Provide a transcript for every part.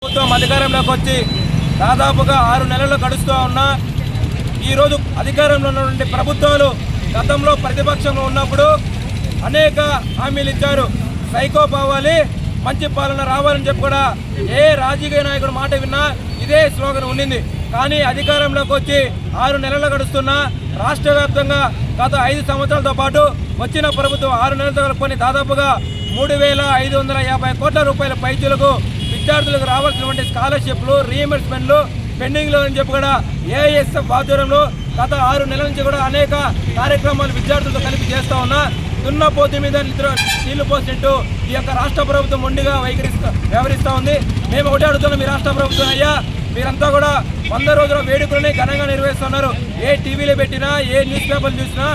ప్రభుత్వం అధికారంలోకి వచ్చి దాదాపుగా 6 నెలలు గడుస్తూ ఉన్నా ఈరోజు అధికారంలో ఉన్నటువంటి ప్రభుత్వాలు గతంలో ప్రతిపక్షంలో ఉన్నప్పుడు అనేక హామీలు ఇచ్చారు. సైకో పోవాలి, మంచి పాలన రావాలని చెప్పి కూడా ఏ రాజకీయ నాయకుడు మాట విన్నా ఇదే స్లోగన్ ఉండింది. కానీ అధికారంలోకి వచ్చి 6 నెలలు గడుస్తున్నా రాష్ట్ర వ్యాప్తంగా గత 5 సంవత్సరాలతో పాటు వచ్చిన ప్రభుత్వం 6 నెలలతో కలుపుకొని దాదాపుగా 3,550 కోట్ల రూపాయల పైచీలకు విద్యార్థులకు రావాల్సినటువంటి స్కాలర్షిప్లు, రీఎంబర్స్మెంట్లు పెండింగ్లో అని చెప్పి కూడా ఏఐఎస్ఎఫ్ ఆధ్వర్యంలో గత 6 నెలల నుంచి కూడా అనేక కార్యక్రమాలు విద్యార్థులతో కలిపి చేస్తూ ఉన్నా దున్నపోతు మీద నీళ్లు పోసినట్టు ఈ యొక్క రాష్ట్ర ప్రభుత్వం మొండిగా వ్యవహరిస్తూ ఉంది. మేము ఒకటే అడుగుతున్నాం, మీ రాష్ట్ర ప్రభుత్వం అయ్యా మీరంతా కూడా 100 రోజుల వేడుకలని ఘనంగా నిర్వహిస్తున్నారు. ఏ టీవీలో పెట్టినా, ఏ న్యూస్ పేపర్లు చూసినా,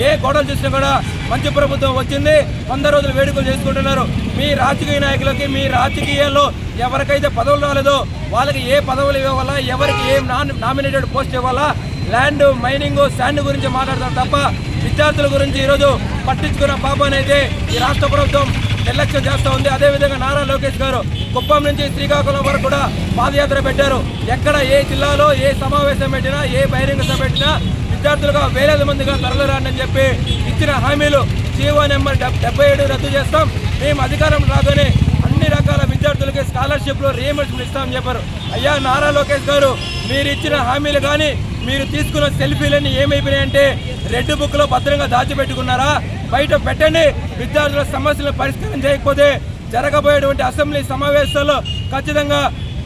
ఏ గోడలు చూసినా కూడా మంచి ప్రభుత్వం వచ్చింది, 100 రోజుల వేడుకలు చేసుకుంటున్నారు. మీ రాజకీయ నాయకులకి, మీ రాజకీయాల్లో ఎవరికైతే పదవులు రాలేదో వాళ్ళకి ఏ పదవులు ఇవ్వాలా, ఎవరికి ఏం నామినేటెడ్ పోస్ట్ ఇవ్వాలా, ల్యాండ్, మైనింగ్, శాండ్ గురించి మాట్లాడతారు తప్ప విద్యార్థుల గురించి ఈరోజు పట్టించుకున్న పాపానైతే ఈ రాష్ట్ర ప్రభుత్వం నిర్లక్ష్యం చేస్తూ ఉంది. అదేవిధంగా నారా లోకేష్ గారు కుప్పం నుంచి శ్రీకాకుళం వరకు కూడా పాదయాత్ర పెట్టారు. ఎక్కడ ఏ జిల్లాలో ఏ సమావేశం పెట్టినా, ఏ బహిరంగ సభ పెట్టినా విద్యార్థులుగా వేలాది మందిగా తరలిరాని అని చెప్పి ఇచ్చిన హామీలు జీవో నెంబర్ 77 రద్దు చేస్తాం, మేము అధికారం రాగానే అన్ని రకాల విద్యార్థులకి స్కాలర్షిప్లు, రీఎంబర్స్మెంట్ ఇస్తామని చెప్పారు. అయ్యా నారా లోకేష్ గారు, మీరు ఇచ్చిన హామీలు కానీ మీరు తీసుకున్న సెల్ఫీలన్నీ ఏమైపోయినాయంటే రెడ్ బుక్లో భద్రంగా దాచిపెట్టుకున్నారా? బయట పెట్టండి. విద్యార్థుల సమస్యలను పరిష్కారం చేయకపోతే జరగబోయేటువంటి అసెంబ్లీ సమావేశాల్లో ఖచ్చితంగా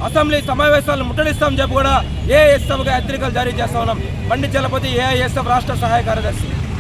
అసెంబ్లీ సమావేశాలను ముట్టడిస్తామని చెప్పి కూడా ఏఐఎస్ఎఫ్గా హెచ్చరికలు జారీ చేస్తా ఉన్నాం. బండి చలపతి, ఏఐఎస్ఎఫ్ రాష్ట్ర సహాయ కార్యదర్శి.